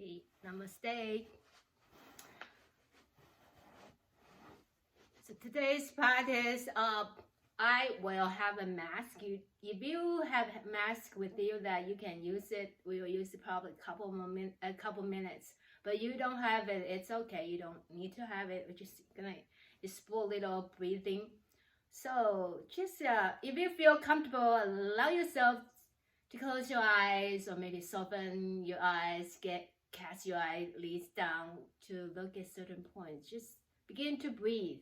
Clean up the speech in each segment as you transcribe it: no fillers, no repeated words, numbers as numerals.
Okay, namaste. So today's practice, I will have a mask. If you have a mask with you that you can use it, we will use it probably a couple minutes. But you don't have it, it's okay. You don't need to have it. We're just gonna explore a little breathing. So just if you feel comfortable, allow yourself to close your eyes or maybe soften your eyes, cast your eyelids down to look at certain points. Just begin to breathe.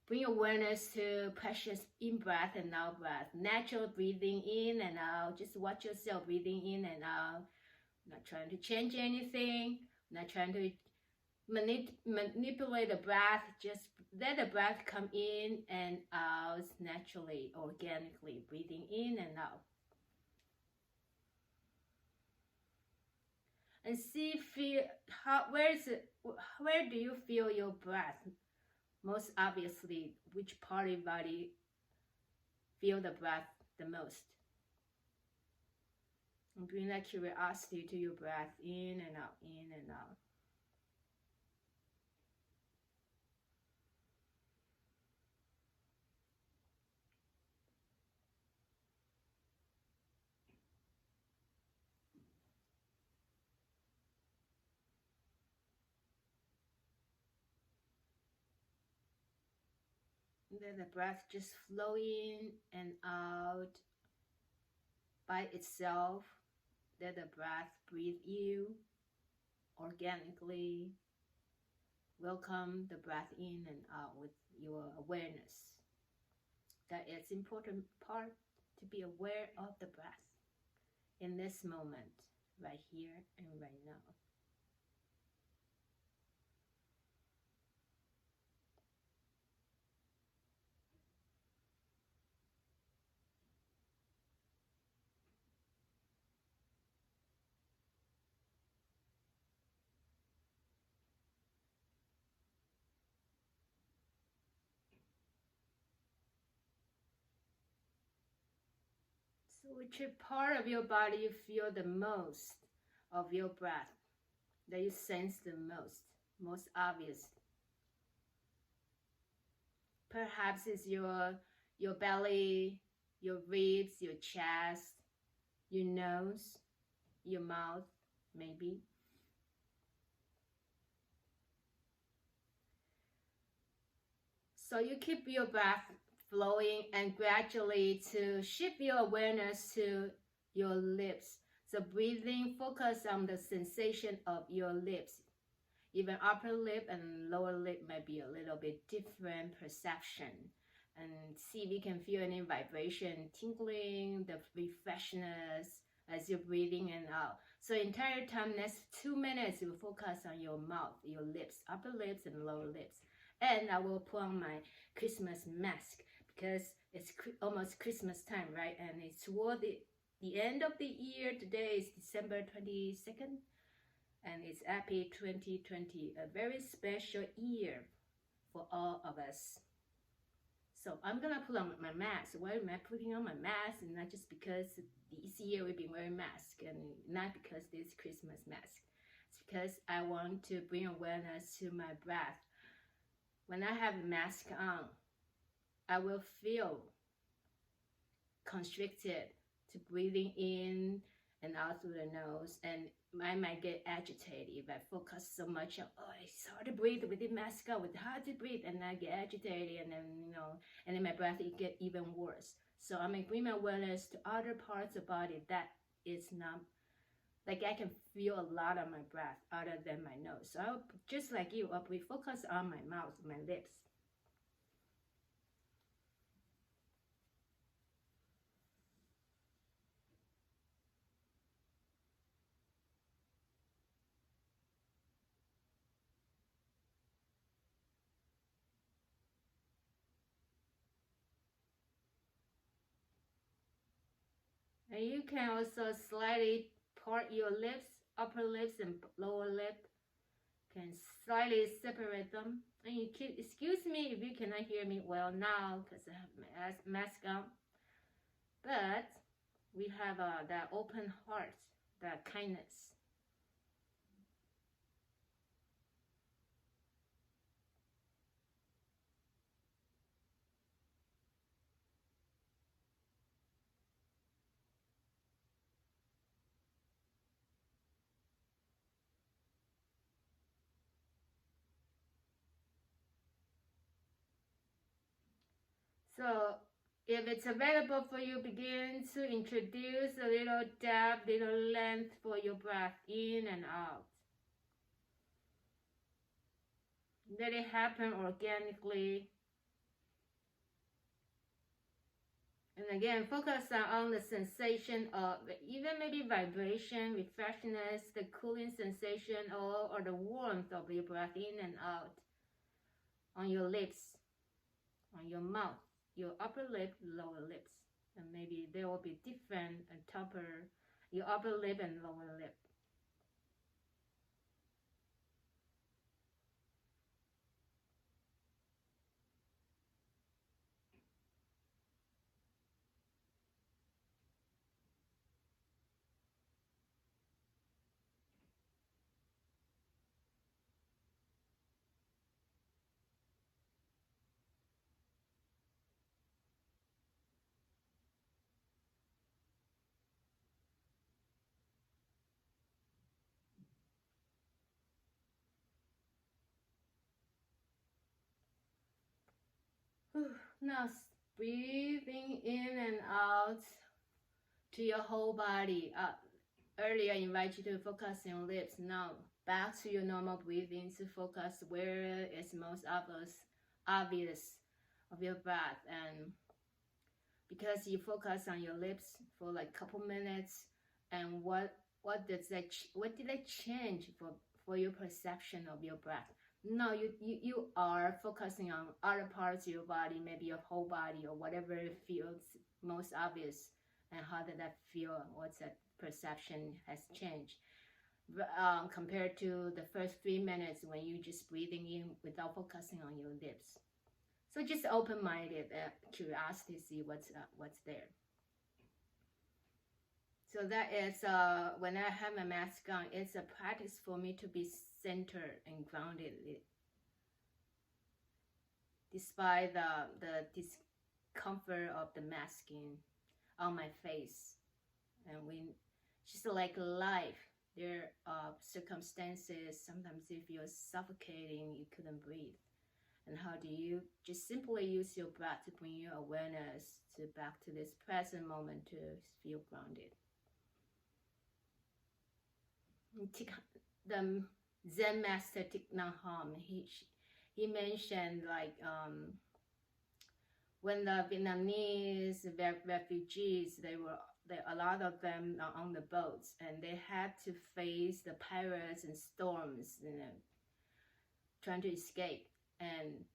Bring awareness to precious in-breath and out-breath. Natural breathing in and out. Just watch yourself breathing in and out. Not trying to change anything. Not trying to manipulate the breath. Just let the breath come in and out naturally, organically. Breathing in and out. And where do you feel your breath? Most obviously, which part of your body feel the breath the most? And bring that curiosity to your breath in and out, in and out. Let the breath just flow in and out by itself. Let the breath breathe you organically. Welcome the breath in and out with your awareness. That is important part, to be aware of the breath in this moment, right here and right now. So which part of your body you feel the most of your breath, that you sense the most obvious? Perhaps it's your belly, your ribs, your chest, your nose, your mouth, maybe. So you keep your breath flowing and gradually to shift your awareness to your lips. So breathing, focus on the sensation of your lips. Even upper lip and lower lip might be a little bit different perception. And see if you can feel any vibration, tingling, the refreshness as you're breathing in and out. So entire time, next 2 minutes, you focus on your mouth, your lips, upper lips and lower lips. And I will put on my Christmas mask because it's almost Christmas time, right? And it's toward the end of the year. Today is December 22nd. And it's happy 2020, a very special year for all of us. So I'm gonna put on my mask. Why am I putting on my mask? And not just because this year we've been wearing masks, and not because this Christmas mask. It's because I want to bring awareness to my breath. When I have a mask on, I will feel constricted to breathing in and out through the nose, and I might get agitated if I focus so much on, it's hard to breathe with the mask on, it's hard to breathe, and I get agitated, and then, and then my breath, it get even worse. So I'm going to bring my awareness to other parts of the body that is not, like I can feel a lot of my breath other than my nose. So I'll, just like you, I'll focus on my mouth, my lips. And you can also slightly part your lips, upper lips and lower lip. Can slightly separate them. And you keep, excuse me if you cannot hear me well now because I have my mask on. But we have that open heart, that kindness. So if it's available for you, begin to introduce a little depth, little length for your breath in and out. Let it happen organically. And again, focus on the sensation of even maybe vibration, refreshness, the cooling sensation, or the warmth of your breath in and out on your lips, on your mouth, your upper lip, lower lips. And maybe there will be different your upper lip and lower lip. Now breathing in and out to your whole body. Earlier I invite you to focus on your lips. Now back to your normal breathing to focus where it's most obvious of your breath. And because you focus on your lips for like a couple minutes, and what did that change for your perception of your breath? No, you are focusing on other parts of your body, maybe your whole body or whatever feels most obvious. And how did that feel? What's that perception has changed compared to the first 3 minutes when you just breathing in without focusing on your lips? So just open-minded curiosity, see what's there. So that is when I have my mask on, it's a practice for me to be centered and grounded, despite the discomfort of the masking on my face. And just like life, there are circumstances, sometimes you feel suffocating, you couldn't breathe. And how do you just simply use your breath to bring your awareness back to this present moment to feel grounded? The Zen master Thich Nhat Hanh, he mentioned like when the Vietnamese refugees, a lot of them are on the boats, and they had to face the pirates and storms, trying to escape. And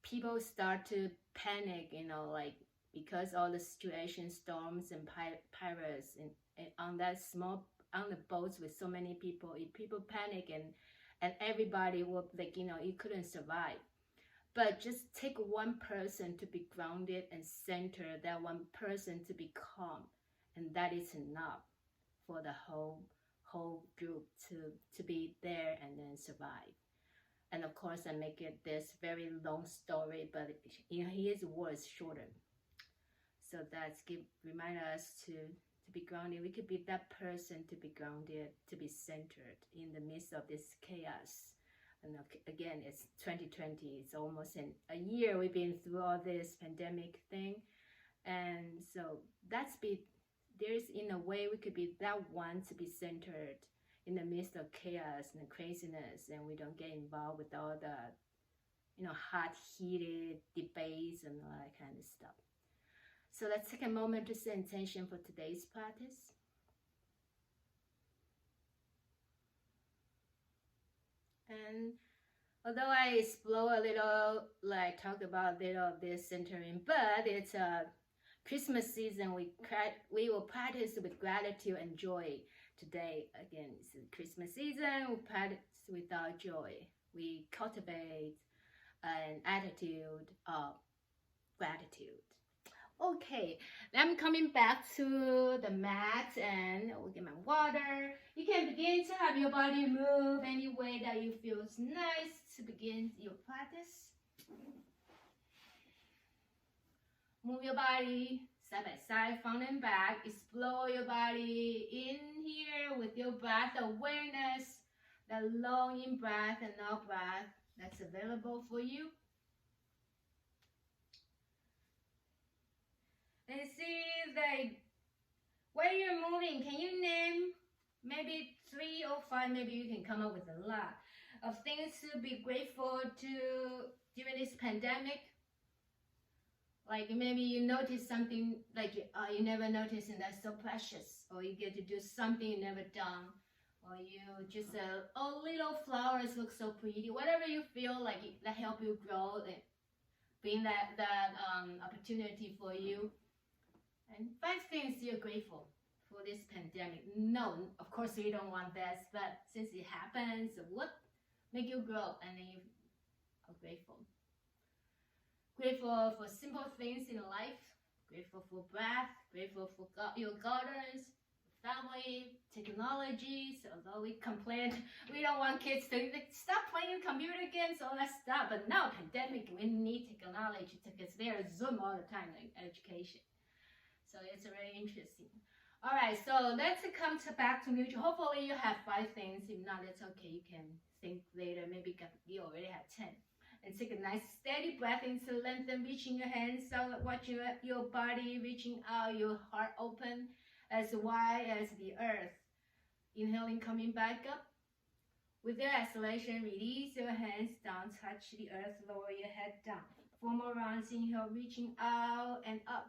people start to panic, like because all the situation, storms and pirates, and on the boats with so many people, if people panic and everybody will you couldn't survive. But just take one person to be grounded and centered, that one person to be calm, and that is enough for the whole group to be there and then survive. And of course, I make it this very long story, but his words shorter. So that's remind us to be grounded. We could be that person to be grounded, to be centered in the midst of this chaos. And again, it's 2020. It's almost a year we've been through all this pandemic thing. And so there's in a way we could be that one to be centered in the midst of chaos and craziness, and we don't get involved with all the hot heated debates and all that kind of stuff. So let's take a moment to set intention for today's practice. And although I explore a little, like talk about a little of this centering, but it's a Christmas season, we will practice with gratitude and joy today. Again, it's a Christmas season, we practice with our joy. We cultivate an attitude of gratitude. Okay, I'm coming back to the mat, and I'll get my water. You can begin to have your body move any way that you feel is nice to begin your practice. Move your body side by side, front and back. Explore your body in here with your breath awareness, the long in breath and out breath that's available for you. And see like where you're moving. Can you name maybe 3 or 5? Maybe you can come up with a lot of things to be grateful to during this pandemic. Like maybe you notice something like you never noticed and that's so precious, or you get to do something you never done, or you just little flowers look so pretty. Whatever you feel like that help you grow and bring that opportunity for you. And 5 things you're grateful for this pandemic. No, of course we don't want that, but since it happens, what make you grow and then you are grateful. Grateful for simple things in life, grateful for breath, grateful for your gardens, family, technologies. Although we complain, we don't want kids to stop playing computer games, all that stuff. But now, pandemic, we need technology because they're Zoom all the time, like education. So it's very interesting. All right, so let's come back to neutral. Hopefully you have 5 things. If not, it's okay. You can think later. Maybe you already have 10. And take a nice steady breath into lengthen, reaching your hands out, watching your body reaching out, your heart open as wide as the earth. Inhaling, coming back up. With your exhalation, release your hands down, touch the earth, lower your head down. 4 more rounds, inhale, reaching out and up.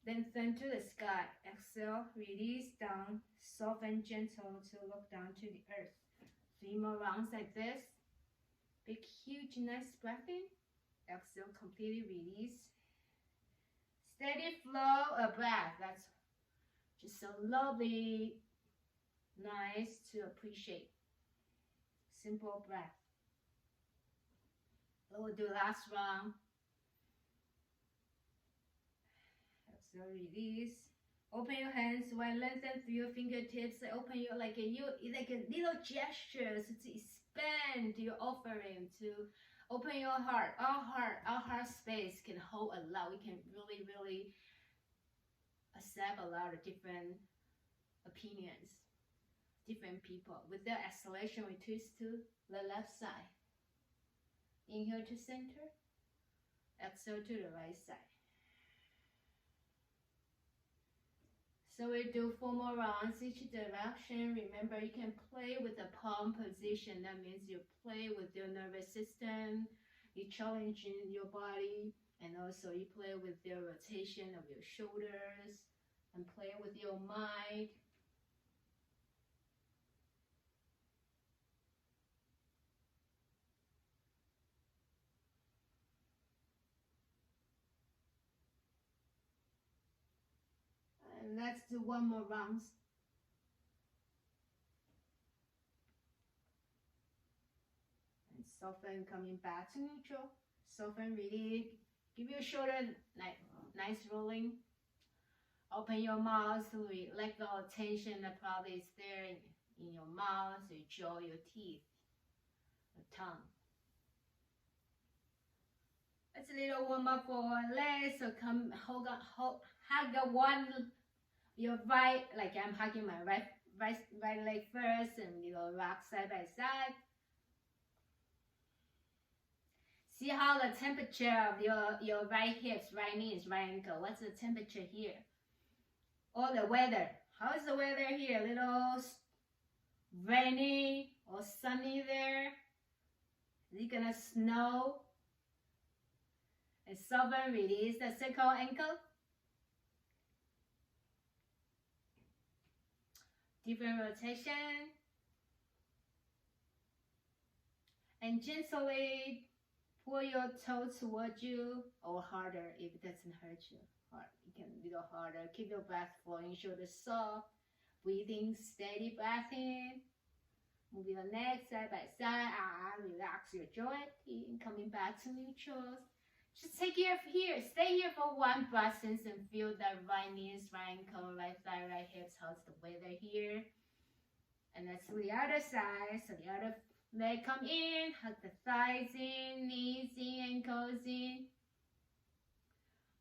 Then turn to the sky. Exhale, release down, soft and gentle to look down to the earth. 3 more rounds like this. Big, huge, nice breath in. Exhale, completely release. Steady flow of breath. That's just so lovely, nice to appreciate. Simple breath. We'll do last round. Exhale, release. Open your hands, wide, lengthen through your fingertips. Open your like a little gestures to expand your offering, to open your heart. Our heart space can hold a lot. We can really accept a lot of different opinions, different people. With the exhalation, we twist to the left side. Inhale to center. Exhale to the right side. So we do 4 more rounds each direction. Remember, you can play with the palm position. That means you play with your nervous system. You challenge your body, and also you play with the rotation of your shoulders and play with your mind. And let's do 1 more round. And soften, coming back to neutral. Soften, really give your shoulder nice rolling. Open your mouth, let go of tension that probably is there in your mouth, your jaw, your teeth, your tongue. It's a little warm up for legs. So come hug your right, like I'm hugging my right leg first, and rock side by side. See how the temperature of your right hips, right knees, right ankle. What's the temperature here? Or the weather. How is the weather here? A little rainy or sunny there? Is it gonna snow? And soften, release the circle ankle. Different rotation. And gently pull your toe towards you, or harder if it doesn't hurt you. You can a little harder. Keep your breath flowing, shoulders soft. Breathing, steady breath in. Move your neck side by side. Relax your joint. Coming back to neutral. Just take care of here. Stay here for 1 breath and feel that right knees, right ankle, right thigh, right hips. How's the weather here? And that's the other side. So the other leg come in. Hug the thighs in, knees in, ankles in.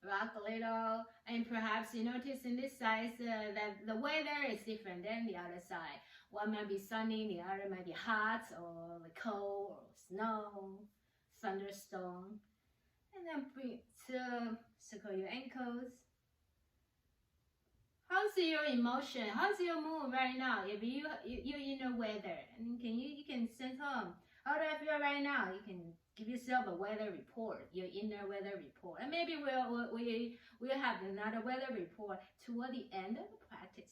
Rock a little, and perhaps you notice in this side that the weather is different than the other side. One might be sunny, the other might be hot, or cold, or snow, thunderstorm. And then breathe to circle your ankles. How's your emotion? How's your mood right now? If you're in the weather, and you can send home. How do I feel right now? You can give yourself a weather report, your inner weather report, and maybe we'll have another weather report toward the end of the practice.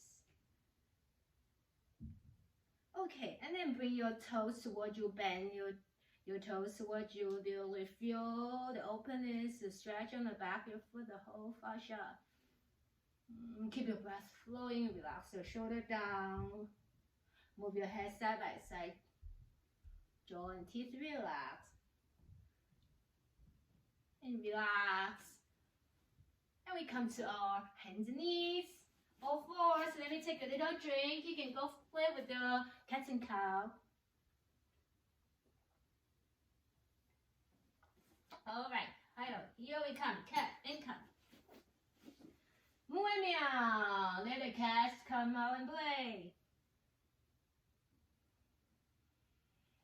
Okay, and then bring your toes towards you, bend your toes towards you. Really feel the openness, the stretch on the back of your foot, the whole fascia. Keep your breath flowing, relax your shoulder down. Move your head side by side. Jaw and teeth relax. And relax. And we come to our hands and knees. All fours. Let me take a little drink. You can go play with the cat and cow. Alright, here we come. Cat and cow. Moo and meow. Let the cats come out and play.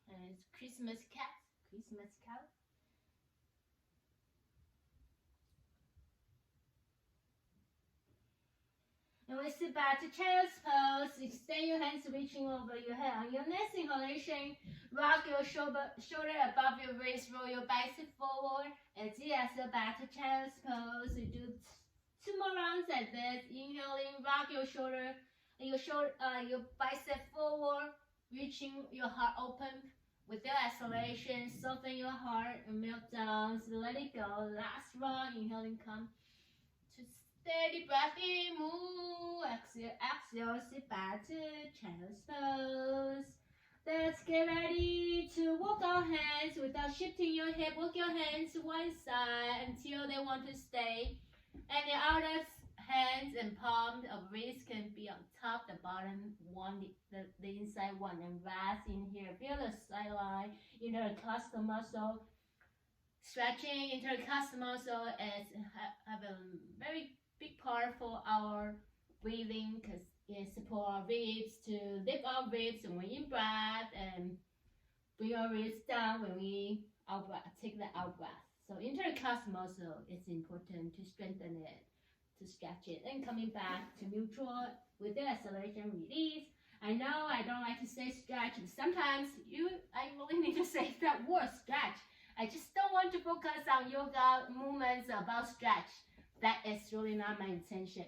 And it's Christmas cat, Christmas cow. And we sit back to child's pose. Extend your hands, reaching over your head. On your next inhalation, rock your shoulder above your wrist. Roll your bicep forward. Exhale, back to child's pose. You do 2 more rounds like this. Inhaling, rock your shoulder, your bicep forward, reaching your heart open. With your exhalation, soften your heart and melt down. So let it go. Last round, inhaling, come to steady breath in, move. Exhale, sit back to child's pose. Let's get ready to walk our hands without shifting your hip. Walk your hands to one side until they want to stay. And the outer hands and palm of wrist can be on top, the bottom one, the inside one, and rest in here. Feel the side line, intercostal muscle. Stretching intercostal muscle have a very big part for our breathing because it supports our ribs to lift our ribs when we in breath and bring our ribs down when we out breath, take the out breath. So intercostal muscle is important to strengthen it, to stretch it, and coming back to neutral with the acceleration release. I know I don't like to say stretch, and sometimes I really need to say that word stretch. I just don't want to focus on yoga movements about stretch. That is really not my intention.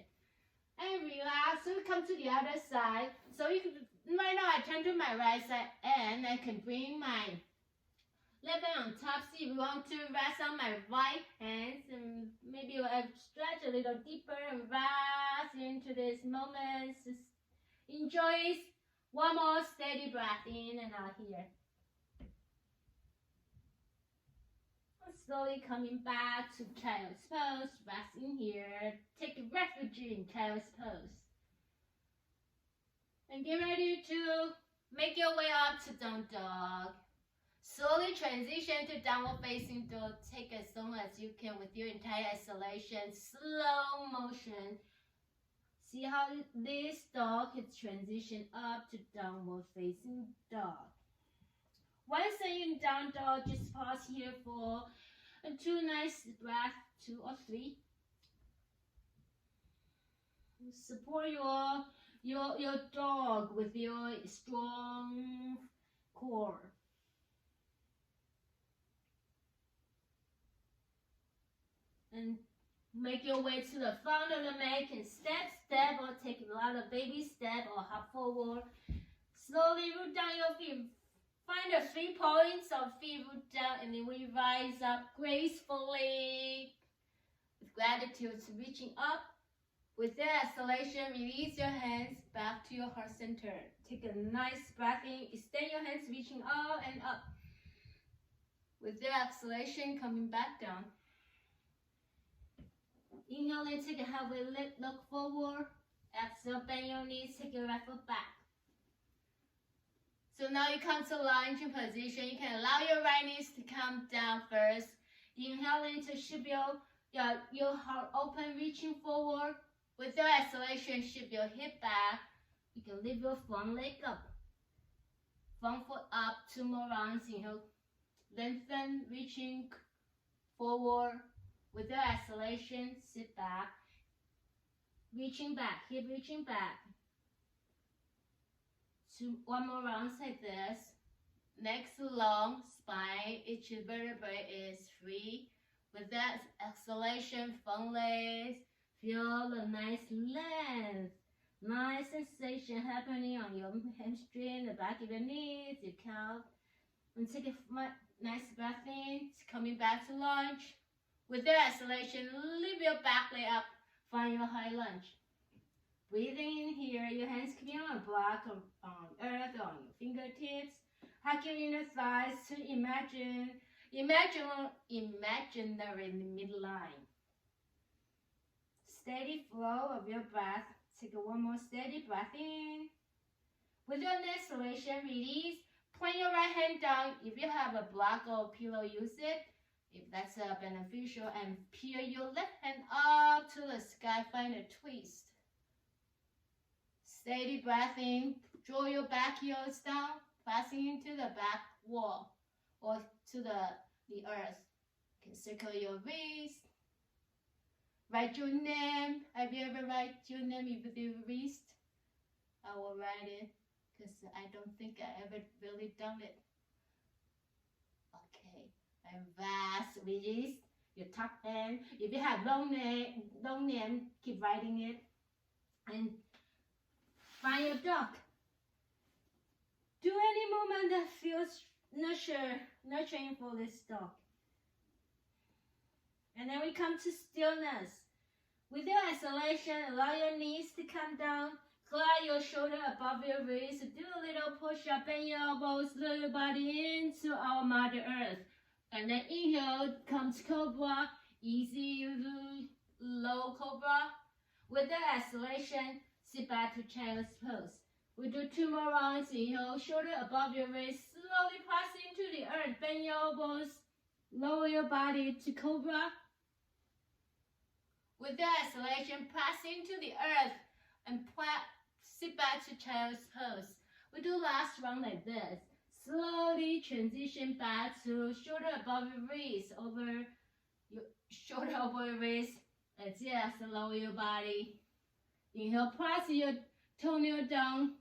And relax. So we come to the other side. So you can, right now I turn to my right side and I can bring my left hand on top. See, we want to rest on my right hand, and maybe I'll stretch a little deeper and rest into this moment. Just enjoy one more steady breath in and out here. Slowly coming back to child's pose. Rest in here. Take a refuge in child's pose. And get ready to make your way up to down dog. Slowly transition to downward facing dog. Take as long as you can with your entire exhalation. Slow motion. See how this dog can transition up to downward facing dog. Once in down dog, just pause here for 2 nice breaths, 2 or 3. Support your dog with your strong core. And make your way to the front of the mat. You can step or take a lot of baby step or hop forward. Slowly root down your feet. Find the 3 points of feet root down, and then we rise up gracefully with gratitude, reaching up. With the exhalation, release your hands back to your heart center. Take a nice breath in. Extend your hands, reaching out and up. With the exhalation, coming back down. Inhale and take a halfway lift, look forward. Exhale, bend your knees, take your right foot back. So now you come to lunging position. You can allow your right knees to come down first. Inhaling to shift your heart open, reaching forward. With your exhalation, shift your hip back. You can lift your front leg up. Front foot up, 2 more rounds. Inhale, lengthen, reaching forward. With your exhalation, sit back. reaching back, hip reaching back. One more round like this. Next long, spine, each vertebrae is free. With that exhalation, front legs, feel the nice length. Nice sensation happening on your hamstring, the back of your knees, your calf. And take a nice breath in, coming back to lunge. With the exhalation, lift your back leg up, find your high lunge. Breathing in here, your hands can be on a block or on earth, on your fingertips. Hug your inner thighs to imaginary midline. Steady flow of your breath. Take one more steady breath in. With your exhalation, release. Plant your right hand down. If you have a block or pillow, use it. If that's beneficial, and peel your left hand up to the sky. Find a twist. Steady breath in. Draw your back heels down, pressing into the back wall or to the earth. You can circle your wrist. Write your name. Have you ever write your name with your wrist? I will write it because I don't think I ever really done it. Okay. And vast wrist. Your top hand. If you have long name, keep writing it. And find your dog. Do any movement that feels nurturing for this dog. And then we come to stillness. With your exhalation, allow your knees to come down. Glide your shoulder above your wrist. Do a little push-up, bend your elbows, lower your body into our Mother Earth. And then inhale, come to Cobra. Easy, low Cobra. With the exhalation, sit back to child's pose. We do 2 more rounds. Inhale, shoulder above your wrist. Slowly press into the earth. Bend your elbows. Lower your body to Cobra. With the exhalation, press into the earth and sit back to child's pose. We do last round like this. Slowly transition back to shoulder above your wrist, over your shoulder over your wrist. And just lower your body. Inhale, press your toenail down,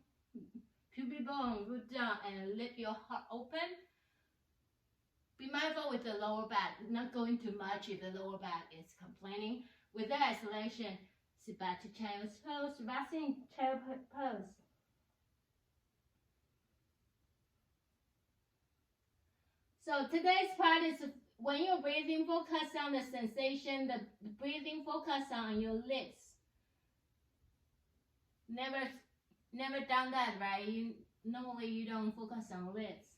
pubic bone, root down, and lift your heart open. Be mindful with the lower back, not going too much if the lower back is complaining. With the exhalation, sit back to child's pose, resting child pose. So today's part is when you're breathing, focus on the sensation, the breathing, focus on your lips. Never done that, right? Normally you don't focus on lips.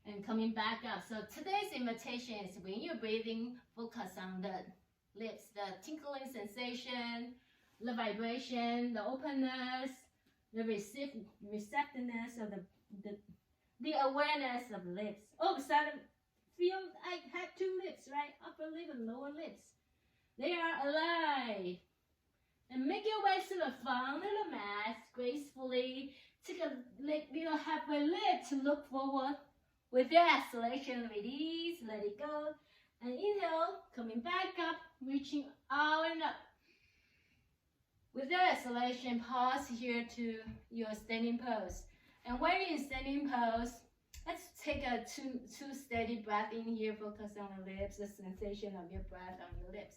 And coming back up. So today's invitation is when you're breathing, focus on the lips, the tinkling sensation, the vibration, the openness, the receptiveness of the awareness of the lips. All of a sudden, feel I had 2 lips, right? Upper lip and lower lips. They are alive. And make your way to the front of the mat gracefully. Take a little halfway lift to look forward. With your exhalation, release, let it go. And inhale, coming back up, reaching out and up. With your exhalation, pause here to your standing pose. And when you're in standing pose, let's take a two steady breath in here. Focus on the lips, the sensation of your breath on your lips.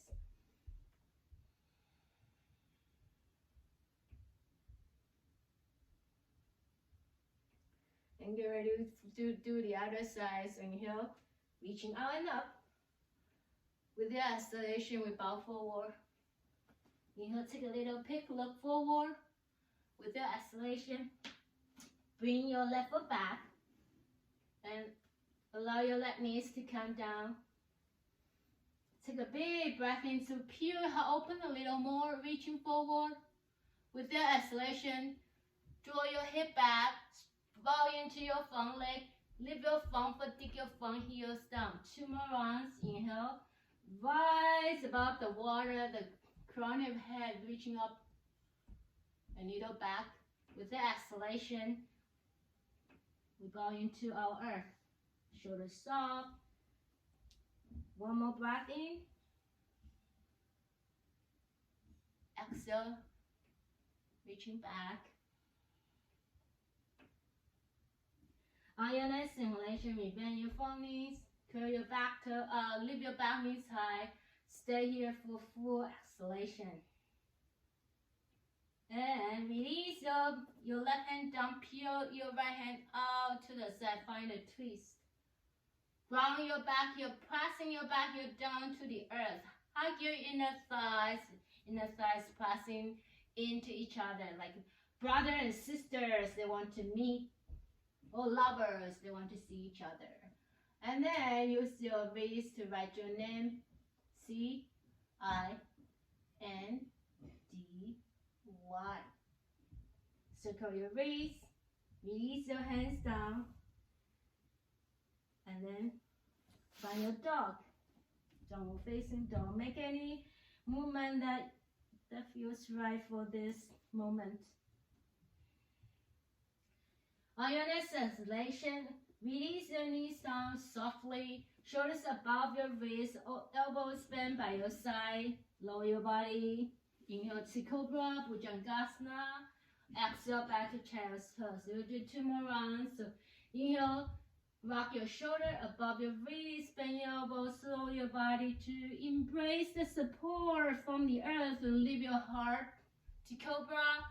And get ready to do the other side. So inhale, reaching out and up. With the exhalation, we bow forward. Inhale, take a little peek, look forward. With the exhalation, bring your left foot back. And allow your left knees to come down. Take a big breath in to peel your heart open a little more, reaching forward. With the exhalation, draw your hip back. Bow into your front leg, lift your front foot, dig your front heels down. 2 more rounds. Inhale, rise above the water, the crown of your head reaching up a little back. With the exhalation, we bow into our earth. Shoulders soft. 1 more breath in. Exhale, reaching back. On your next inhalation, bend your front knees, curl your back to leave your back knees high. Stay here for full exhalation. And release your left hand down, peel your right hand out to the side, find a twist. Ground your back, you're pressing your back heel down to the earth. Hug your inner thighs pressing into each other, like brother and sisters, they want to meet, or lovers, they want to see each other. And then use your wrist to write your name, C-I-N-D-Y. Circle your wrist, release your hands down, and then find your dog. Downward facing dog. Make any movement that feels right for this moment. On your next exhalation, release your knees down softly, shoulders above your wrist, elbows bent by your side, lower your body. Inhale to Cobra, Bhujangasana. Exhale back to child's pose. We'll do 2 more rounds. So inhale, rock your shoulder above your wrist, bend your elbows, slow your body to embrace the support from the earth and leave your heart to Cobra.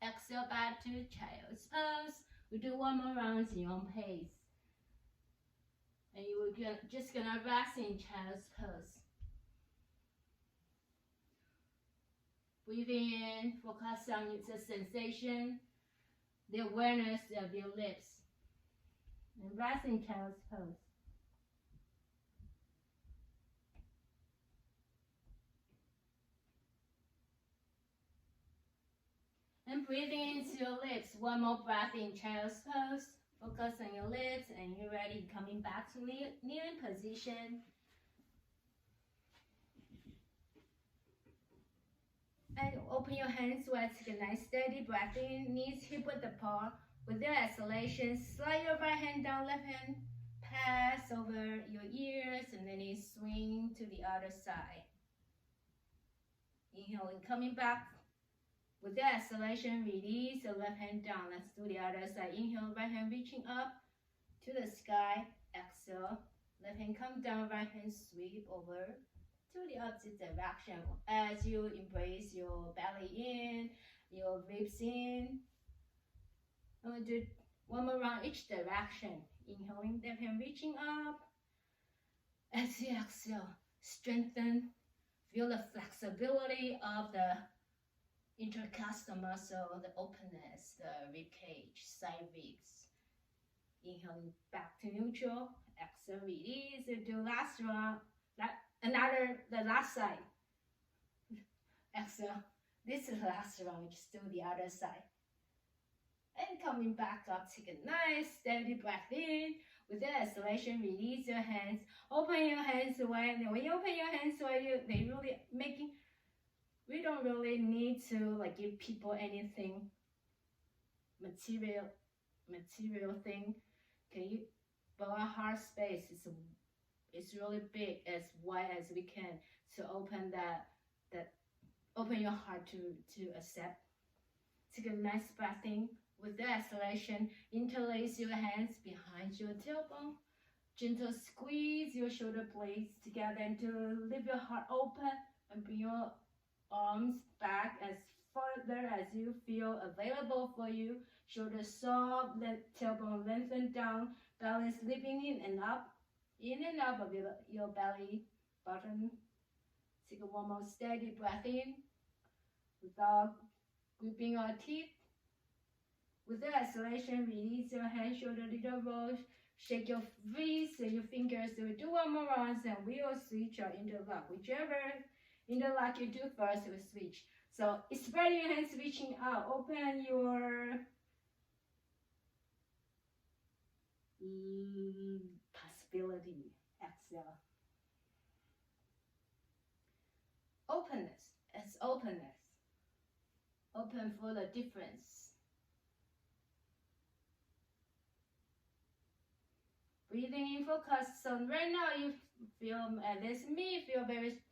Exhale back to child's pose. We'll do 1 more round in your own pace. And you will just gonna rest in child's pose. Breathe in, focus on the sensation, the awareness of your lips. And rest in child's pose. And breathing into your lips. 1 more breath in child's pose. Focus on your lips and you're ready. Coming back to kneeling position. And open your hands wide, take a nice steady breath in, knees hip width apart. With your exhalation, slide your right hand down, left hand pass over your ears, and then you swing to the other side. Inhaling, coming back. With the exhalation, release your left hand down. Let's do the other side. Inhale, right hand reaching up to the sky. Exhale, left hand come down, right hand sweep over to the opposite direction as you embrace your belly in, your ribs in. I'm going to do 1 more round each direction. Inhaling, left hand reaching up. As you exhale, strengthen, feel the flexibility of the intercostal muscle, the openness, the rib cage, side ribs. Inhaling back to neutral. Exhale, release. Do last round. The last side. Exhale. This is the last round. Just do the other side. And coming back up, take a nice steady breath in. With the exhalation, release your hands. Open your hands wide. And when you open your hands wide, we don't really need to like give people anything material thing. Okay, but our heart space is really big, as wide as we can, to open open your heart to accept. Take a nice breath in. With the exhalation, interlace your hands behind your tailbone. Gentle squeeze your shoulder blades together and to leave your heart open and bring your arms back as further as you feel available for you. Shoulders soft, tailbone lengthen down, belly slipping in and up of your belly button. Take 1 more steady breath in without gripping our teeth. With the exhalation, release your hand, shoulder, little roll, shake your wrists and your fingers. So we do 1 more round and we will switch our interlock. Whichever interlock you do first, we switch. So spread your hands reaching out. Open your possibility. Exhale. Openness. It's openness. Open for the difference. Breathing in, focus. So right now you feel, at least me, feel very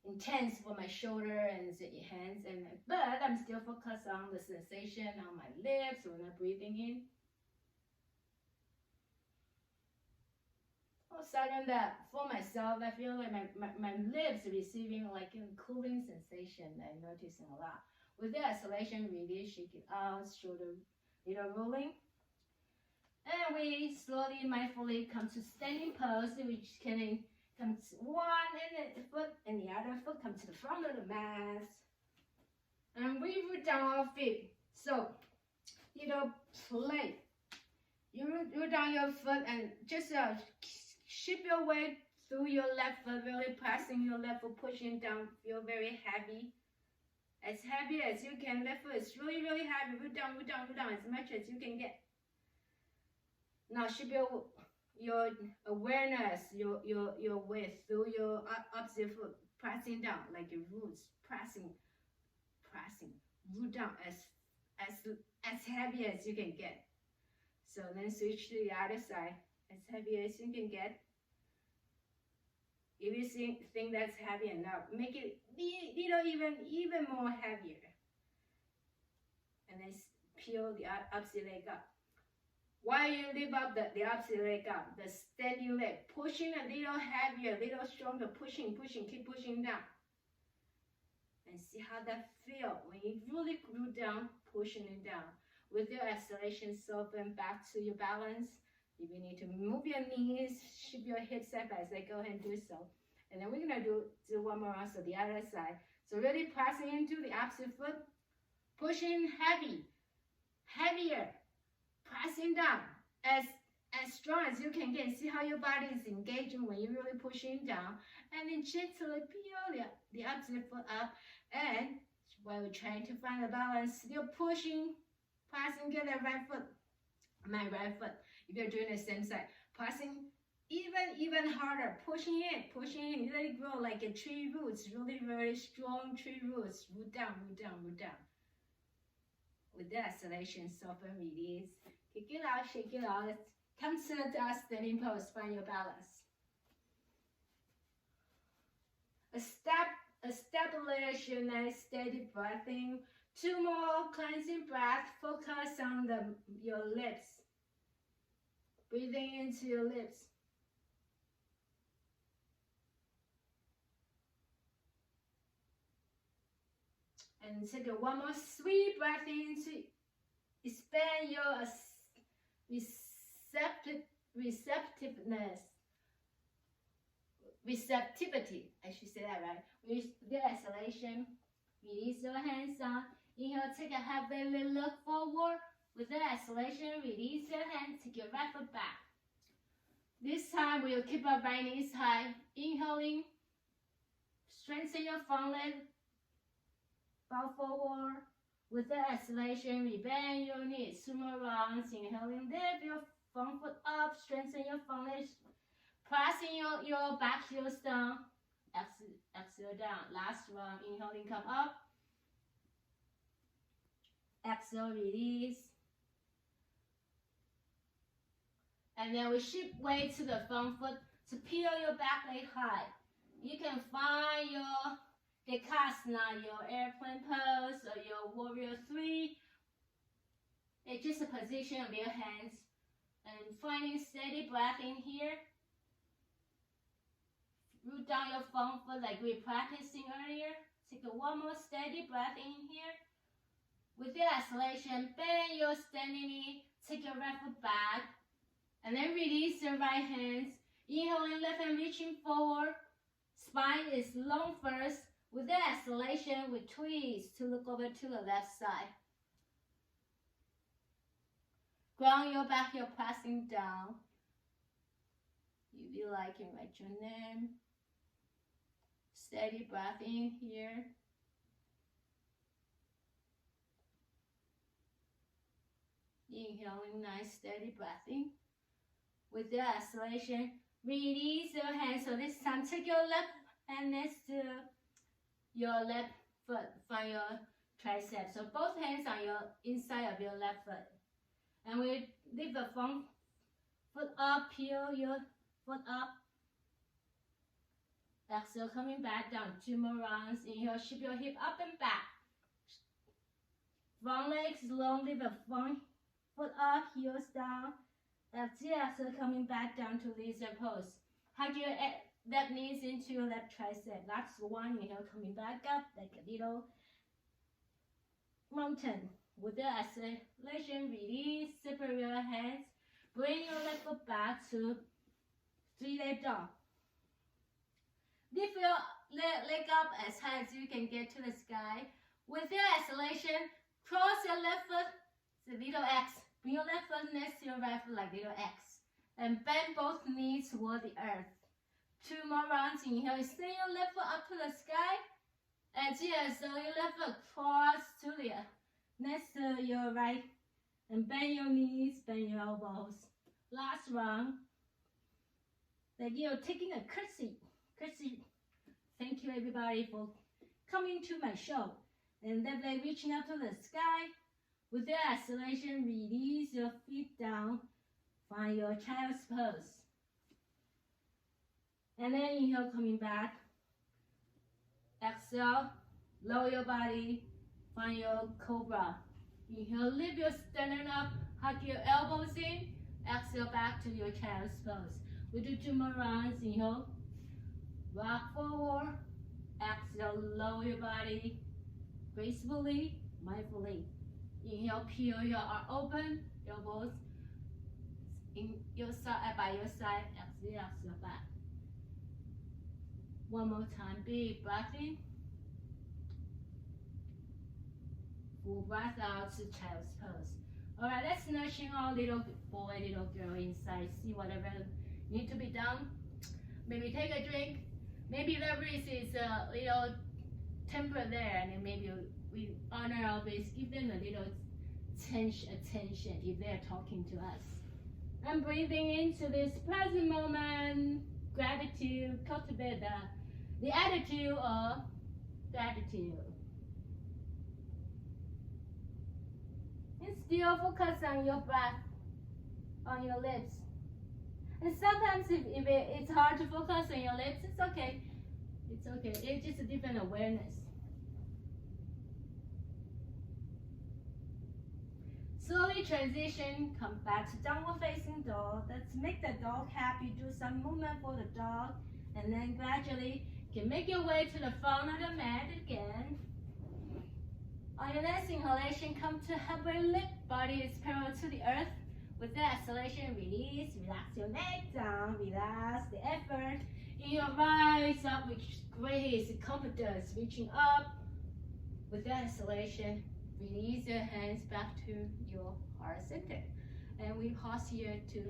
intense for my shoulder and the hands, but I'm still focused on the sensation on my lips when I'm breathing in. All of a sudden, that for myself, I feel like my lips receiving like a cooling sensation. I'm noticing a lot. With the exhalation, release, shake it out, shoulder little rolling. And we slowly, mindfully come to standing pose, which can come to one and the foot and the other foot come to the front of the mat. And we root down our feet. So, play. You root down your foot and just shift your way through your left foot, really pressing your left foot, pushing down. Feel very heavy. As heavy as you can. Left foot is really, really heavy. Root down, as much as you can get. Now shift your awareness, your weight through your opposite foot, pressing down like your roots, pressing, root down as heavy as you can get. So then switch to the other side, as heavy as you can get. If you think that's heavy enough, make it even more heavier. And then peel the opposite leg up. While you lift up the opposite leg up, the standing leg, pushing a little heavier, a little stronger, pushing, keep pushing down. And see how that feels when you really root down, pushing it down. With your exhalation, soften back to your balance. If you need to move your knees, shift your hips side by side, go ahead and do so. And then we're going to do one more round, so the other side. So really pressing into the opposite foot, pushing heavier. Pressing down as strong as you can get. See how your body is engaging when you're really pushing down. And then gently peel the opposite foot up. And while we're trying to find the balance, still pushing, pressing, get that right foot, my right foot. If you're doing the same side, pressing even harder, pushing in, let it grow like a tree roots, really very strong tree roots. Root down. With the exhalation, soften, release. Kick it out, shake it out. Come to the standing pose, find your balance. Establish your nice steady breathing. 2 more cleansing breath. Focus on your lips. Breathing into your lips. And take one more sweet breath in to expand your receptivity, I should say that right. With the exhalation, release your hands down. Inhale, take a heavy look forward. With the exhalation, release your hands, take your right foot back. This time, we'll keep our right knees high. Inhaling, strengthen your front leg, bow forward. With the exhalation, rebend your knees. 2 more rounds. Inhaling, lift your front foot up, strengthen your front leg, pressing your back heels down. Exhale down. Last round. Inhaling, come up. Exhale, release. And then we shift weight to the front foot to peel your back leg high. You can find your Dekasana, your airplane pose, or your warrior 3. It's just a position of your hands. And finding steady breath in here. Root down your front foot like we were practicing earlier. Take one more steady breath in here. With your exhalation, bend your standing knee. Take your right foot back. And then release your right hands. Inhaling, left hand reaching forward. Spine is long first. With the exhalation, we twist to look over to the left side. Ground your back, you're pressing down. If you like, you can write your name. Steady breath in here. Inhaling, nice steady breath in. With the exhalation, release your hands. So this time, take your left hand next to your left foot from your tricep. So both hands on your inside of your left foot. And we lift the front foot up, peel your foot up. Exhale, coming back down. 2 more rounds. Inhale, shift your hip up and back. Front legs long, lift the front foot up, heels down. Exhale, coming back down to lizard pose. Hug your left knees into your left tricep. Last one. Inhale, coming back up like a little mountain. With the exhalation, release, separate your hands. Bring your left foot back to three-leg dog. Lift your leg up as high as you can get to the sky. With your exhalation, cross your left foot, the little X. Bring your left foot next to your right foot like little X. And bend both knees toward the earth. 2 more rounds. Inhale, extend your left foot up to the sky. Exhale, your left foot cross to the next to your right. And bend your knees, bend your elbows. Last round. Like you're taking a curtsy. Thank you everybody for coming to my show. And then like reaching up to the sky. With your exhalation, release your feet down. Find your child's pose. And then inhale, coming back. Exhale, lower your body. Find your cobra. Inhale, lift your sternum up. Hug your elbows in. Exhale, back to your child's pose. We do 2 more rounds. Inhale, rock forward. Exhale, lower your body gracefully, mindfully. Inhale, peel your arm open, elbows in your side, by your side. Exhale back. One more time, big breath in. Full breath out to child's pose. Alright, let's nurture our little boy, little girl inside. See whatever need to be done. Maybe take a drink. Maybe the breeze is a little temper there, and then maybe we honor our base, give them a little attention if they're talking to us. And breathing into this present moment, gratitude, cultivate the attitude of gratitude. And still focus on your breath, on your lips. And sometimes if it's hard to focus on your lips, it's okay. It's okay. It's just a different awareness. Slowly transition, come back to downward facing dog. Let's make the dog happy. Do some movement for the dog. And then gradually you can make your way to the front of the mat again. On your next inhalation, come to halfway lift. Body is parallel to the earth. With the exhalation, release, relax your neck down, relax the effort. Inhale, rise up with grace, confidence, reaching up. With the exhalation, release your hands back to your heart center. And we pause here to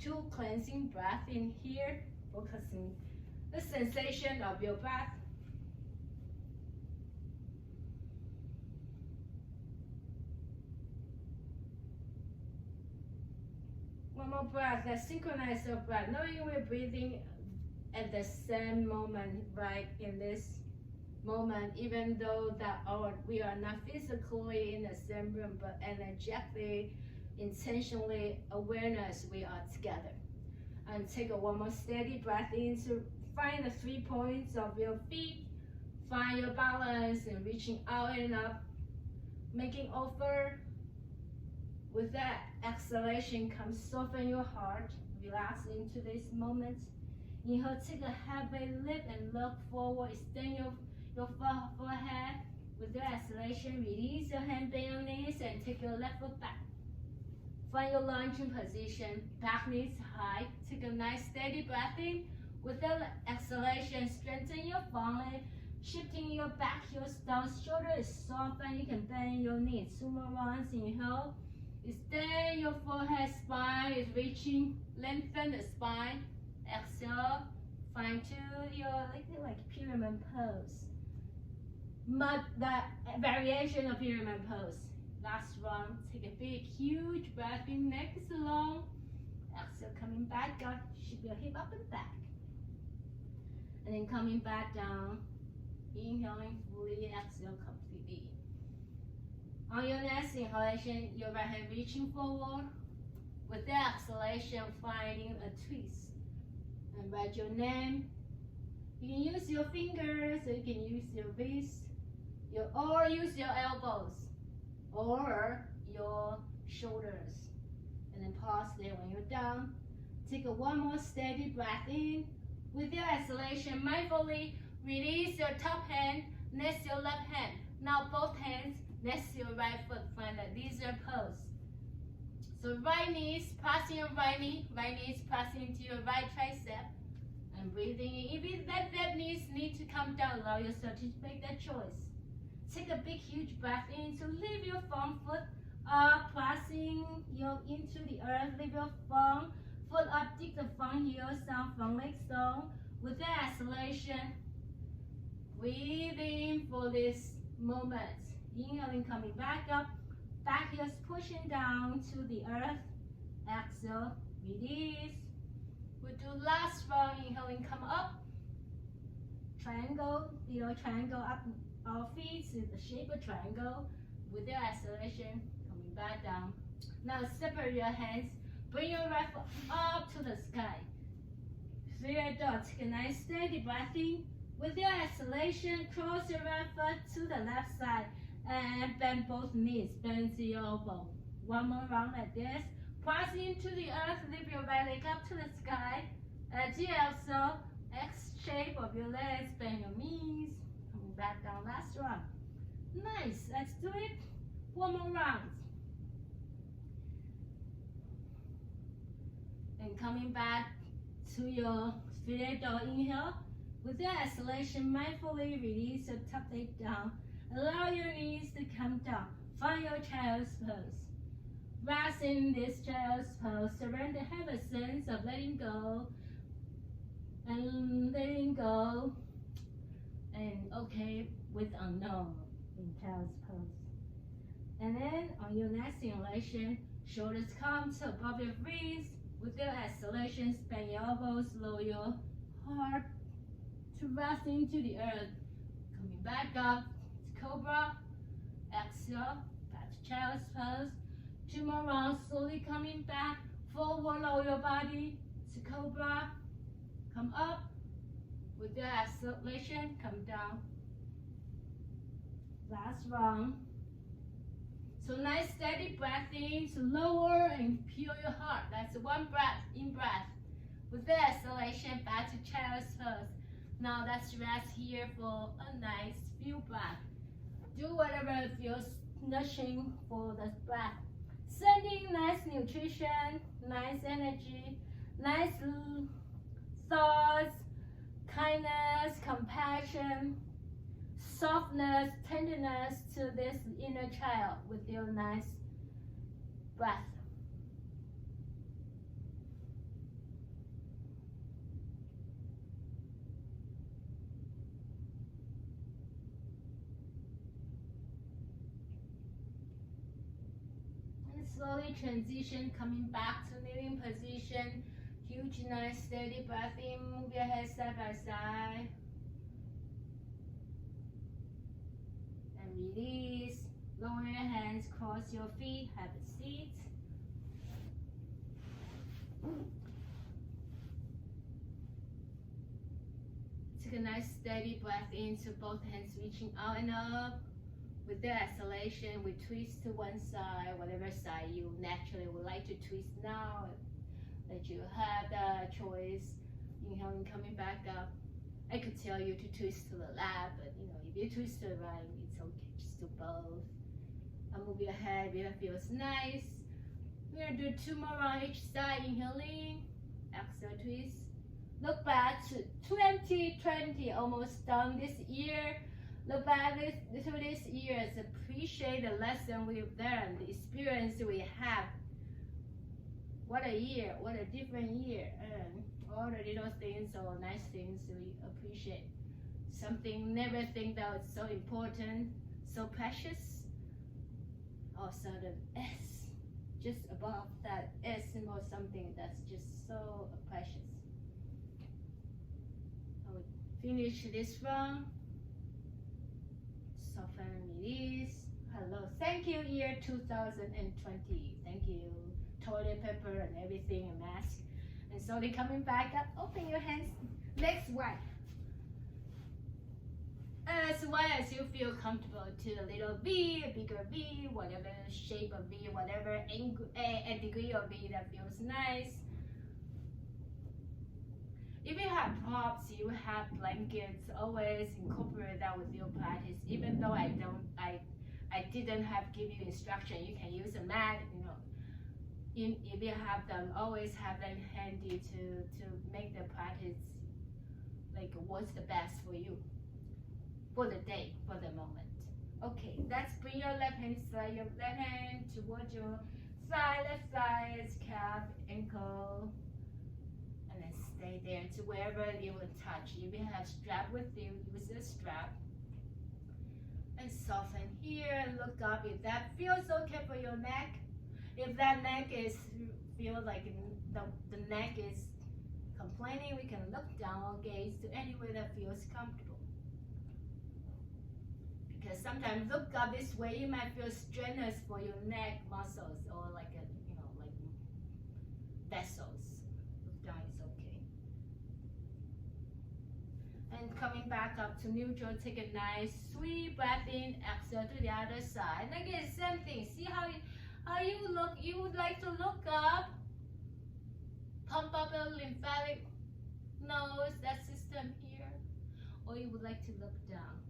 2 cleansing breath in here, focusing the sensation of your breath. One more breath, let's synchronize your breath, knowing we're breathing at the same moment, right in this moment, even though that we are not physically in the same room, but energetically, intentionally, awareness, we are together. And take a 1 more steady breath in to find the 3 points of your feet, find your balance and reaching out and up, making offer. With that exhalation, come soften your heart, relax into this moment. Inhale, take a heavy lift and look forward, extend your forehead. With your exhalation, release your hand, bend your knees, and take your left foot back. Find your lunging position, back knees high. Take a nice steady breath in. With the exhalation, strengthen your front leg, shifting your back heels down, shoulder is soft, and you can bend your knees. 2 more rounds. Inhale, extend your forehead, spine is reaching, lengthen the spine. Exhale, find to your like pyramid pose. That variation of pyramid pose. Last round, take a big, huge breath in, neck is long. Exhale, coming back up, shift your hip up and back. And then coming back down, inhaling fully, exhale completely. On your next inhalation, your right hand reaching forward. With the exhalation, finding a twist. And write your name, You can use your fingers, or you can use your wrist, or use your elbows, or your shoulders. And then pause there when you're done. Take one more steady breath in. With your exhalation, mindfully release your top hand next to your left hand. Now both hands next to your right foot. Find that lizard pose. So right knees pressing your right knee is pressing into your right tricep. And breathing in. If that knees need to come down, allow yourself to make that choice. Take a big, huge breath in. So leave your front foot up, pressing into the earth. Leave your front foot up, dig the front heels down, front legs down. With the exhalation, breathe in for this moment. Inhaling, coming back up. Back heels pushing down to the earth. Exhale, release. We'll do last round. Inhaling, come up. Triangle, triangle up our feet to the shape of triangle. With your exhalation, coming back down. Now separate your hands. Bring your right foot up to the sky. Three dots. Take a nice steady breath in. With your exhalation, cross your right foot to the left side and bend both knees. Bend to your elbow. One more round like this. Press into the earth. Lift your right leg up to the sky. As you exhale, X shape of your legs. Bend your knees. Coming back down. Last round. Nice. Let's do it. One more round. And coming back to your spirit door. Inhale. With your exhalation, mindfully release your top leg down. Allow your knees to come down. Find your child's pose. Rest in this child's pose. Surrender. Have a sense of letting go. And letting go. And okay with unknown in child's pose. And then on your next inhalation, shoulders come to above your wrists. With your exhalation, bend your elbows, lower your heart to rest into the earth. Coming back up to cobra. Exhale, back to child's pose. 2 more rounds, slowly coming back. Forward, lower your body to cobra. Come up. With your exhalation, come down. Last round. So nice steady breath in to lower and pure your heart. That's one breath, in breath. With the exhalation, back to child's pose. Now let's rest here for a nice few breaths. Do whatever feels nourishing for the breath. Sending nice nutrition, nice energy, nice thoughts, kindness, compassion, softness, tenderness to this inner child with your nice breath. And slowly transition, coming back to kneeling position. Huge, nice, steady breath in. Move your head side by side. Release. Lower your hands, cross your feet, have a seat. Take a nice steady breath in, so both hands reaching out and up. With the exhalation, we twist to one side, whatever side you naturally would like to twist now. That you have the choice. Inhaling, coming back up. I could tell you to twist to the left, but if you twist to the right, it's okay. Just do both. And move your head if it feels nice. We're gonna do 2 more on each side. Inhaling, exhale, twist. Look back to 2020, almost done this year. Look back to this year. Appreciate the lesson we've learned, the experience we have. What a year! What a different year! And all the little things or nice things we appreciate. Something never think that was so important, so precious. Also the S, just above that S symbol, something that's just so precious. I will finish this round. Soften, release. Hello, thank you year 2020. Thank you. Toilet paper and everything, a mask. And slowly coming back up, open your hands, legs wide. As well as you feel comfortable to a little V, a bigger V, whatever shape of V, whatever a degree of V that feels nice. If you have props, you have blankets, always incorporate that with your practice. Even though I didn't have give you instruction, you can use a mat, if you have them, always have them handy to make the practice like what's the best for you for the day, for the moment. Okay, let's bring your left hand, slide your left hand towards your side, left side, calf, ankle, and then stay there to wherever you will touch. If you have strap with you, use the strap. And soften here, look up if that feels okay for your neck. If that neck feel like the neck is complaining, we can look down or gaze to anywhere that feels comfortable. Because sometimes look up this way, you might feel strenuous for your neck muscles or like like vessels. Look down is okay. And coming back up to neutral, take a nice sweet breath in, exhale to the other side. And again, same thing. See how you look. You would like to look up, pump up the lymphatic nose, that system here, or you would like to look down.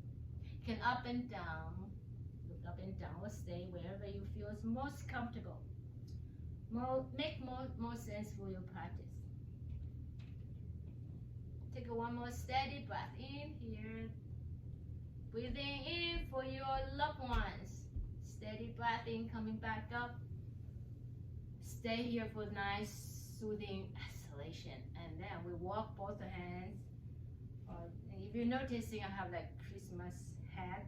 You can up and down, look up and down, or stay wherever you feel is most comfortable. Make more sense for your practice. Take one more steady breath in here. Breathing in for your loved ones. Steady breath in, coming back up. Stay here for nice, soothing exhalation. And then we walk both hands. And if you're noticing, I have like Christmas hat.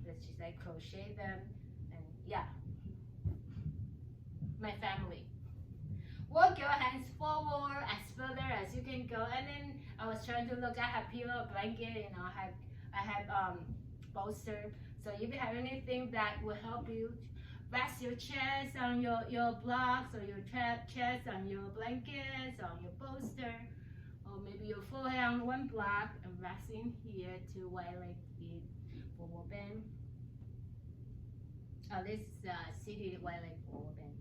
Let's just like crochet them. And yeah, my family. Walk your hands forward as further as you can go. And then I was trying to look. I have pillow, blanket, I have bolster. So if you have anything that will help you, rest your chest on your blocks or your chest on your blankets, on your bolster, or maybe your forehead on one block and resting here to violate the forward bend. This seated violate forward bend.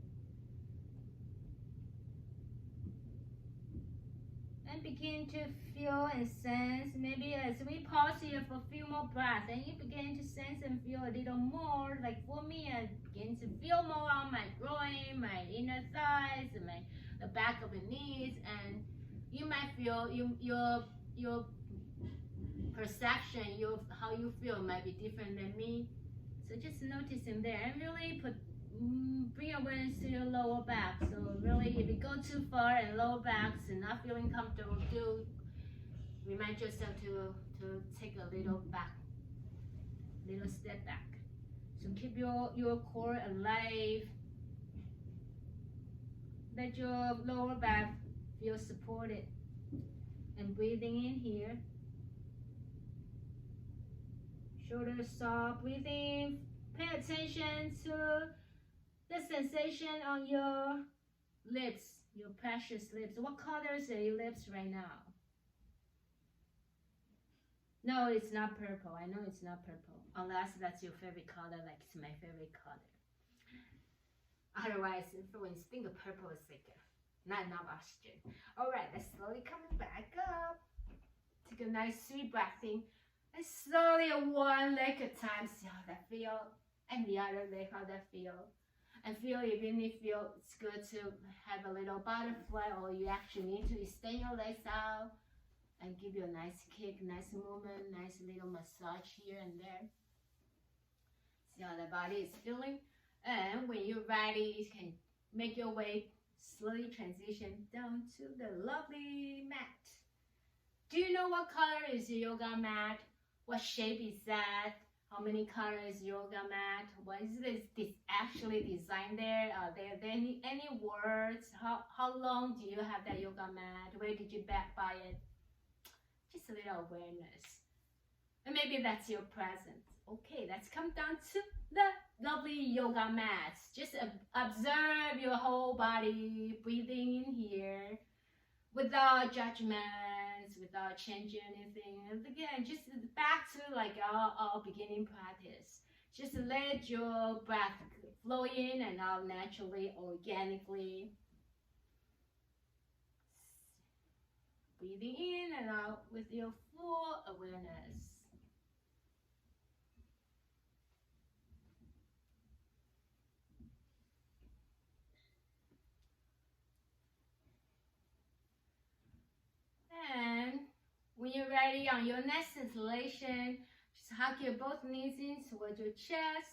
And begin to feel and sense, maybe as we pause here for a few more breaths, and you begin to sense and feel a little more, like for me, I begin to feel more on my groin, my inner thighs, and the back of the knees, and you might feel your perception, how you feel might be different than me. So just noticing there, and really bring awareness to your lower back. So really, if you go too far and lower backs and not feeling comfortable, do remind yourself to take a little step back. So keep your core alive. Let your lower back feel supported. And breathing in here. Shoulders soft. Breathing. Pay attention to the sensation on your lips, your precious lips. What colors are your lips right now? No, it's not purple. I know it's not purple. Unless that's your favorite color, like it's my favorite color. Otherwise, when you think of purple, it's like not enough oxygen. Alright, let's slowly coming back up. Take a nice sweet breath in. And slowly one leg at a time. See how that feels. And the other leg, how that feels. And feel even if it's good to have a little butterfly, or you actually need to extend your legs out and give you a nice kick, nice movement, nice little massage here and there. See how the body is feeling. And when you're ready, you can make your way, slowly transition down to the lovely mat. Do you know what color is your yoga mat? What shape is that? How many colors yoga mat? What is this actually designed there? Are there any words? How long do you have that yoga mat? Where did you buy it? Just a little awareness. And maybe that's your present. Okay, let's come down to the lovely yoga mats. Just observe your whole body, breathing in here. without judgments, without changing anything. And again, just back to like our beginning practice. Just let your breath flow in and out naturally, organically. Breathing in and out with your full awareness. And when you're ready on your next exhalation, just hug your both knees in towards your chest.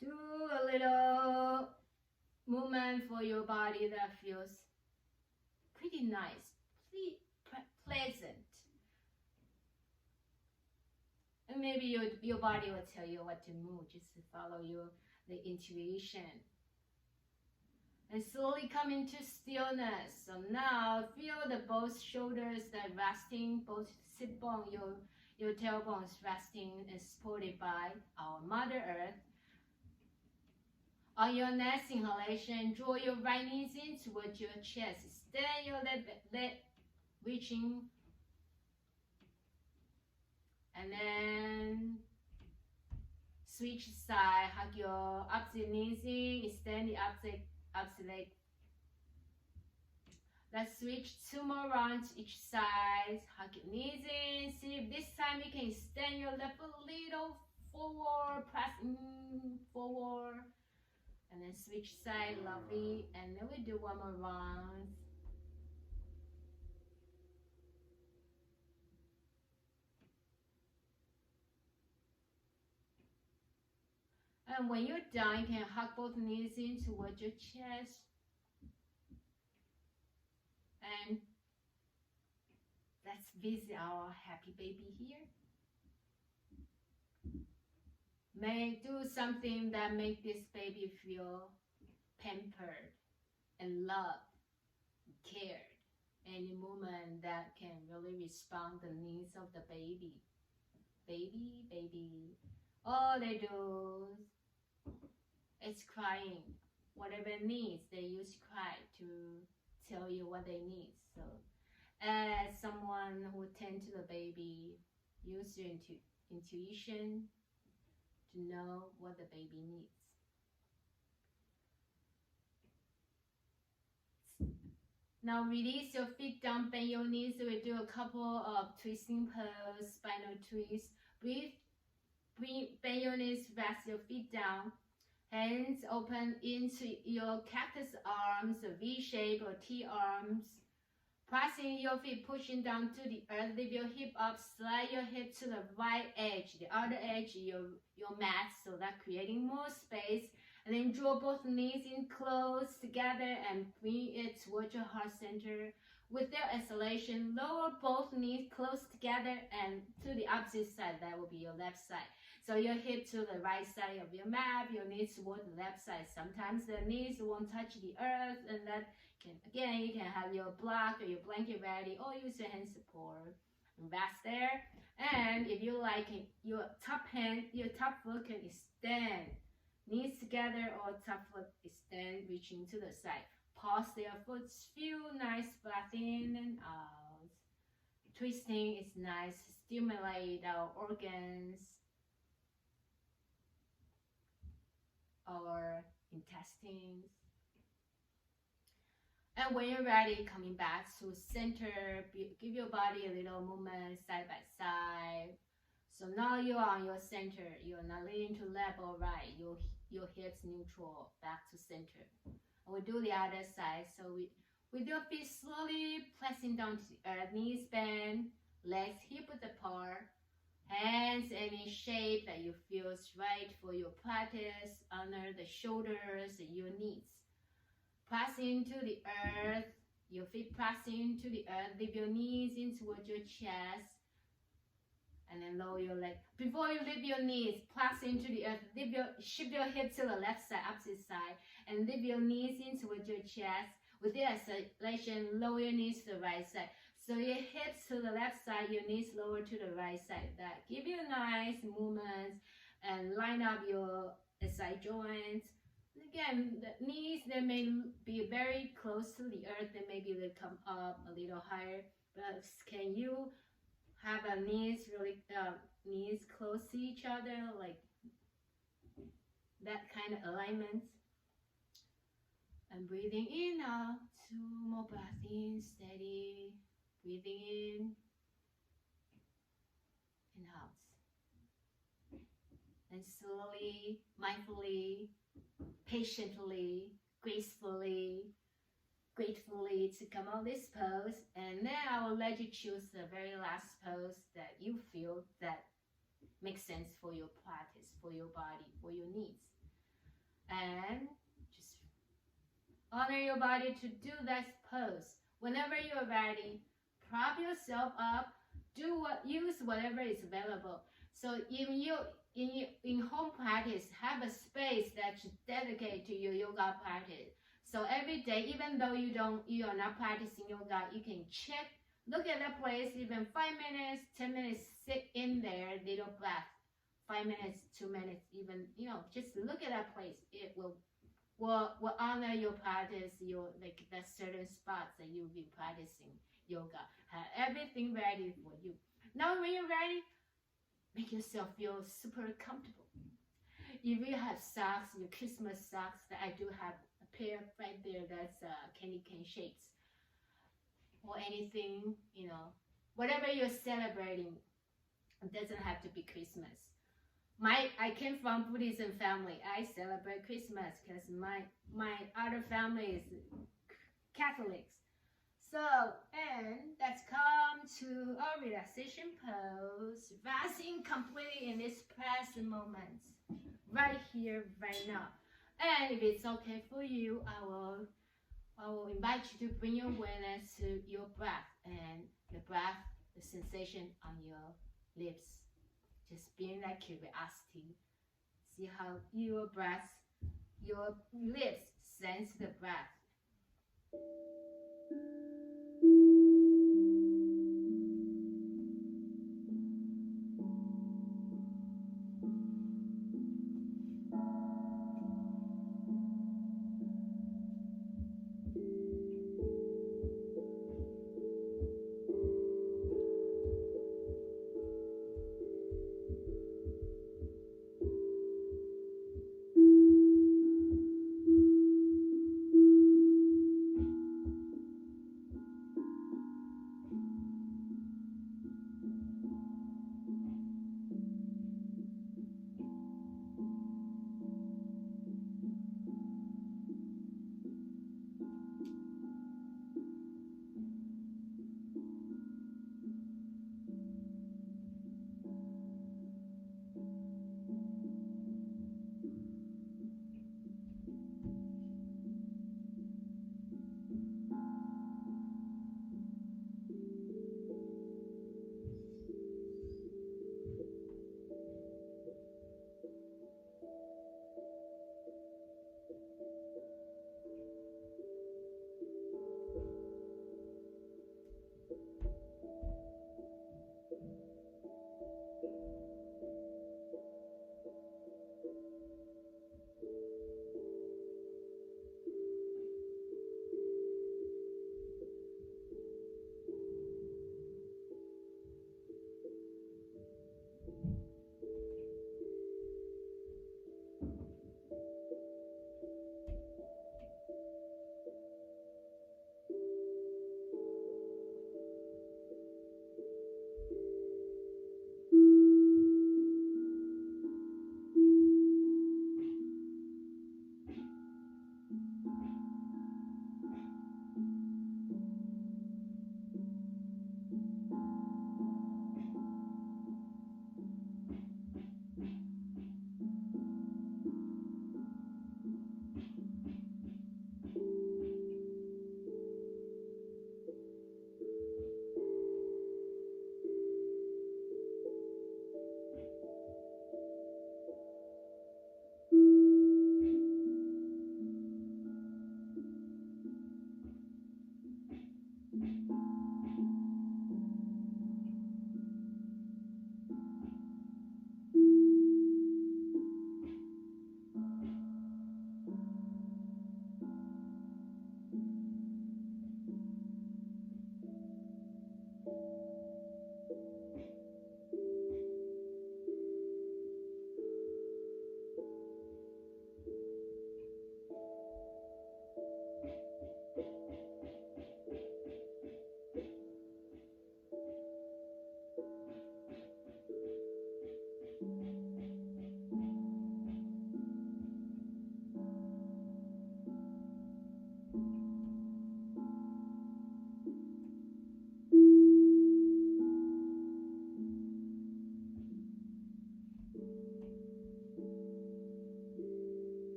Do a little movement for your body that feels pretty nice, pleasant. And maybe your body will tell you what to move, just to follow the intuition. And slowly come into stillness. So now feel the both shoulders that resting, both sit bone, your tailbones resting and supported by our Mother Earth. On your next inhalation, draw your right knees in towards your chest. Extend your leg reaching. And then switch side, hug your opposite knees in, extend the opposite leg. Let's switch 2 more rounds each side. Hug your knees in. See if this time you can extend your left a little forward, press forward. And then switch side, lovely. And then we do 1 more round. And when you're done, you can hug both knees in towards your chest. And let's visit our happy baby here. May do something that make this baby feel pampered and loved, cared. Any movement that can really respond to the needs of the baby. Baby. All they do is crying. Whatever it needs, they use cry to tell you what they need. So as someone who tend to the baby, use your intuition to know what the baby needs. Now release your feet down, bend your knees. We do a couple of twisting pose, spinal twist. Breathe, bend your knees, rest your feet down. Hands open into your cactus arms, a V shape or T arms. Pressing your feet, pushing down to the earth. Lift your hip up, slide your hip to the right edge, the other edge, your mat, so that creating more space. And then draw both knees in close together and bring it towards your heart center. With your exhalation, lower both knees close together and to the opposite side. That will be your left side. So your hip to the right side of your mat, your knees toward the left side. Sometimes the knees won't touch the earth, and that can, again, you can have your block or your blanket ready, or use your hand support. Rest there. And if you like it, your top foot can extend. Knees together or top foot extend, reaching to the side. Pause there for a few nice breath in and out. Twisting is nice, stimulate our organs, our intestines. And when you're ready, coming back to center, give your body a little movement side by side. So now you are on your center. You're not leaning to left or right. Your hips neutral, back to center. And we do the other side. So with your feet slowly pressing down to the earth, knees bend, legs hip width apart, hands any shape that you feel is right for your practice, under the shoulders, your knees. Press into the earth, your feet press into the earth, lift your knees in towards your chest, and then lower your leg. Before you lift your knees, press into the earth, shift your hip to the left side, opposite side, and lift your knees in towards your chest. With the exhalation, lower your knees to the right side. So your hips to the left side, your knees lower to the right side. That give you nice movements and line up your side joints. again, the knees, they may be very close to the earth, and maybe they come up a little higher. But can you have a knees really knees close to each other, like that kind of alignment? And breathing in, out, 2 more breaths in, steady, breathing in and out. And slowly, mindfully, patiently, gracefully, gratefully to come out this pose. And then I will let you choose the very last pose that you feel that makes sense for your practice, for your body, for your needs. And just honor your body to do that pose. Whenever you're ready, prop yourself up, use whatever is available. So even you in home practice, have a space that's dedicated to your yoga practice. So every day, even though you are not practicing yoga, you can check, look at that place, even 5 minutes, 10 minutes, sit in there, little breath, 5 minutes, 2 minutes, even, just look at that place. It will honor your practice, your like that certain spots that you'll be practicing yoga. Have everything ready for you. Now when you're ready, make yourself feel super comfortable. If you have socks, your Christmas socks, that I do have a pair right there, that's candy cane shapes, or anything, whatever you're celebrating. It doesn't have to be Christmas. I came from Buddhism family. I celebrate Christmas because my other family is Catholics. So, and let's come to our relaxation pose, resting completely in this present moment, right here, right now. And if it's okay for you, I will invite you to bring your awareness to your breath, and the breath, the sensation on your lips. Just being that curiosity. See how your breath, your lips sense the breath.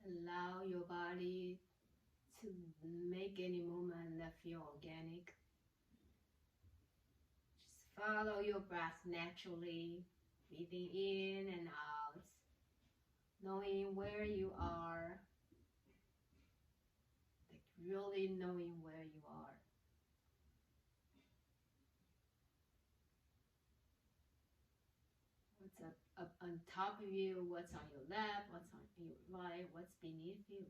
Allow your body to make any movement that feel organic. Just follow your breath naturally, breathing in and out, knowing where you are, like really knowing where you are. What's up on top of you, what's on your left, what's on your right, what's beneath you.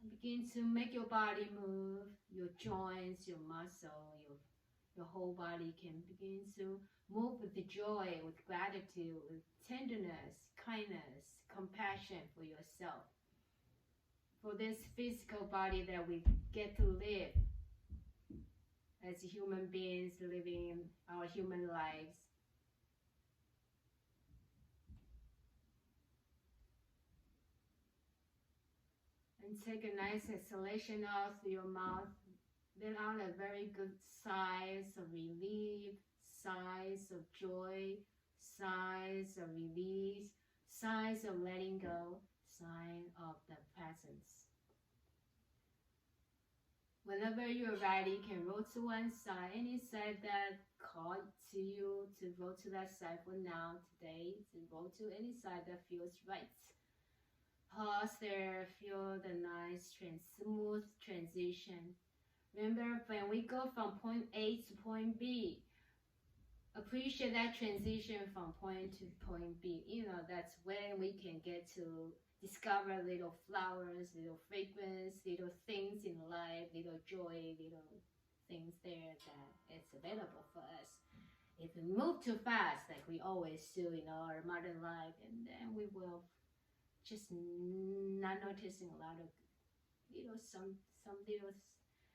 And begin to make your body move, your joints, your muscle, your whole body can begin to move with the joy, with gratitude, with tenderness, kindness, compassion for yourself. For this physical body that we get to live as human beings living our human lives. And take a nice exhalation out through your mouth. Let out a very good sighs of relief, sighs of joy, sighs of release, sighs of letting go, sign of the presence. Whenever you're ready, you can roll to one side, any side that called to you to roll to that side for now, today, to roll to any side that feels right. Pause there, feel the nice smooth transition. Remember, when we go from point A to point B, appreciate that transition from point to point B. You know, that's when we can get to discover little flowers, little fragrance, little things in life, little joy, little things there that it's available for us. If we move too fast, like we always do in our modern life, and then we will just not noticing a lot of, some little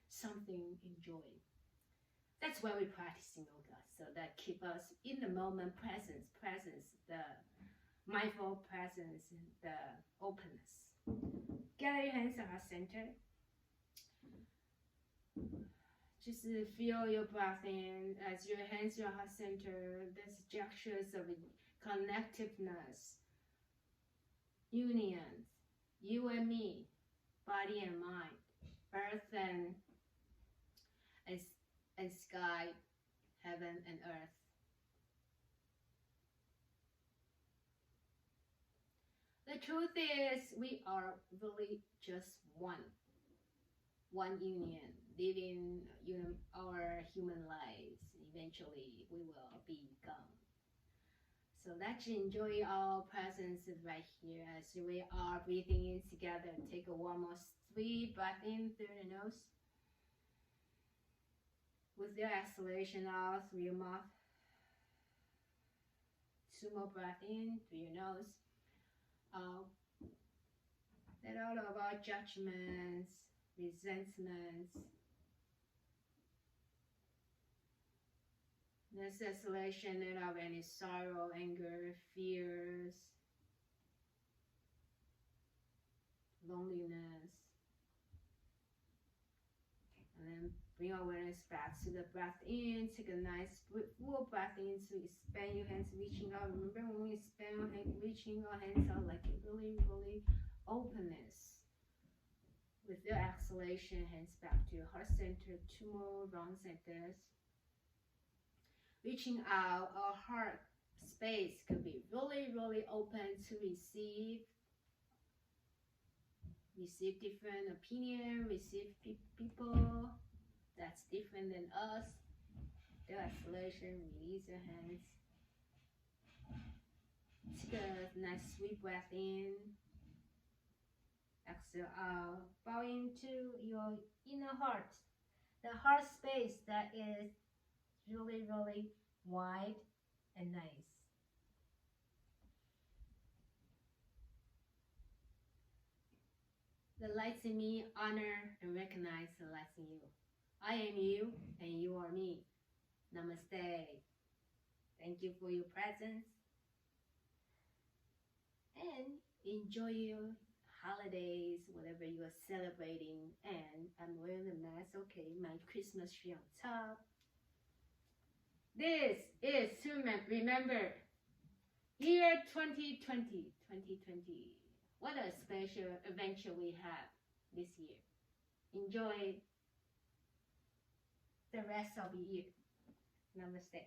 something enjoy. That's why we practice yoga, so that keep us in the moment, presence, the mindful presence, the openness. Gather your hands at heart center. Just feel your breath in as your hands are heart center. There's gestures of connectiveness, union, you and me, body and mind, earth and sky, heaven and earth. The truth is, we are really just one union, living our human lives. Eventually, we will be gone. So let's enjoy our presence right here as we are breathing in together. Take a one more sweet breath in through the nose. With your exhalation out through your mouth. 2 more breath in through your nose. Out. Let out of our judgments, resentments. This exhalation, let out any sorrow, anger, fears, loneliness. And then bring awareness back to the breath in. Take a nice full breath in to expand your hands, reaching out. Remember when we expand our hands, reaching our hands out like a really, really openness. With your exhalation, hands back to your heart center. 2 more rounds like this. Reaching out, our heart space could be really, really open to receive different opinion, receive people that's different than us. The exhalation, release your hands. Take a nice sweet breath in. Exhale out. Bow into your inner heart. The heart space that is really, really wide and nice. The lights in me honor and recognize the lights in you. I am you and you are me. Namaste. Thank you for your presence. and enjoy your holidays, whatever you are celebrating. And I'm wearing a mask, okay, my Christmas tree on top. This is to remember year 2020. What a special adventure we have this year. Enjoy the rest of the year. Namaste.